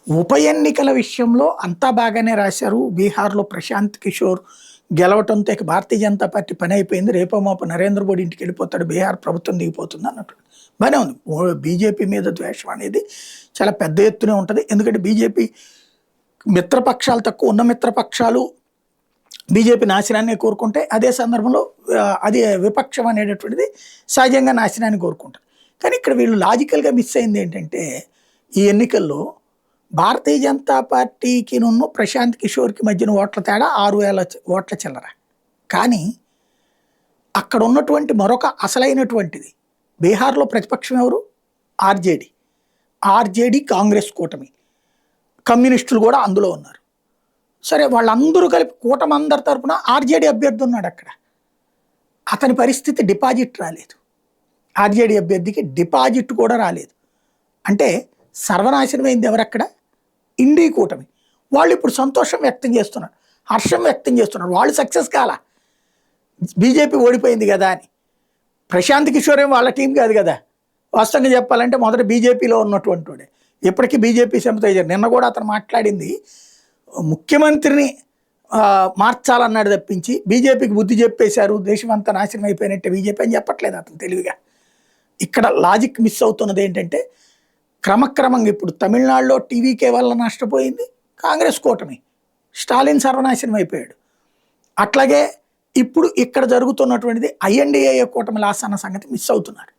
ఉప ఎన్నికల విషయంలో అంతా బాగానే రాశారు. బీహార్‌లో ప్రశాంత్ కిషోర్ గెలవటంతో ఇక భారతీయ జనతా పార్టీ పని అయిపోయింది. రేపో మాపో నరేంద్ర మోడీ ఇంటికెళ్ళిపోతాడు. బీహార్ ప్రభుత్వం దిగిపోతుంది అన్నట్టు. బానే ఉంది. బీజేపీ మీద ద్వేషం అనేది చాలా పెద్ద ఎత్తునే ఉంటది. ఎందుకంటే బీజేపీ మిత్రపక్షాలు తక్కువ, ఉన్న మిత్రపక్షాలు బీజేపీ నాశనాన్ని కోరుకుంటే, అదే సందర్భంలో అది విపక్షం అనేటటువంటిది సహజంగా నాశనాన్ని కోరుకుంటది. కానీ ఇక్కడ వీళ్ళు లాజికల్‌గా మిస్ అయింది ఏంటంటే, ఈ ఎన్నికల్లో భారతీయ జనతా పార్టీకిను ప్రశాంత్ కిషోర్‌కి మధ్యన ఓట్ల తేడా 6,000 ఓట్ల చిల్లర. కానీ అక్కడ ఉన్నటువంటి మరొక అసలైనటువంటిది బీహార్‌లో ప్రతిపక్షం ఎవరు? ఆర్‌జేడీ. ఆర్‌జేడీ కాంగ్రెస్ కూటమి. కమ్యూనిస్టులు కూడా అందులో ఉన్నారు. సరే వాళ్ళందరూ కలిపి కూటమి అందరి తరపున ఆర్‌జేడీ అభ్యర్థి ఉన్నాడు అక్కడ. అతని పరిస్థితి డిపాజిట్ రాలేదు. ఆర్‌జేడీ అభ్యర్థికి డిపాజిట్ కూడా రాలేదు. అంటే సర్వనాశనమైంది ఎవరక్కడ? ఇండీ కూటమి. వాళ్ళు ఇప్పుడు సంతోషం వ్యక్తం చేస్తున్నారు, హర్షం వ్యక్తం చేస్తున్నారు. వాళ్ళు సక్సెస్ కాలా, బీజేపీ ఓడిపోయింది కదా అని. ప్రశాంత్ కిషోర్ ఏం వాళ్ళ టీం కాదు కదా. వాస్తవంగా చెప్పాలంటే మొదట బీజేపీలో ఉన్నటువంటి వాడే. ఇప్పటికీ బీజేపీ సింపథైజర్. నిన్న కూడా అతను మాట్లాడింది ముఖ్యమంత్రిని మార్చాలన్నాడు తప్పించి బీజేపీకి బుద్ధి చెప్పేశారు, దేశం అంతా నాశనం అయిపోయినట్టే బీజేపీ అని చెప్పట్లేదు అతను తెలివిగా. ఇక్కడ లాజిక్ మిస్ అవుతున్నది ఏంటంటే, క్రమక్రమంగా ఇప్పుడు తమిళనాడులో టీవీకే వల్ల నష్టపోయింది కాంగ్రెస్ కూటమి. స్టాలిన్ సర్వనాశనం అయిపోయాడు. అట్లాగే ఇప్పుడు ఇక్కడ జరుగుతున్నటువంటిది ఐఎన్డీఏ కూటమి లాస్ అన్న సంగతి మిస్ అవుతున్నారు.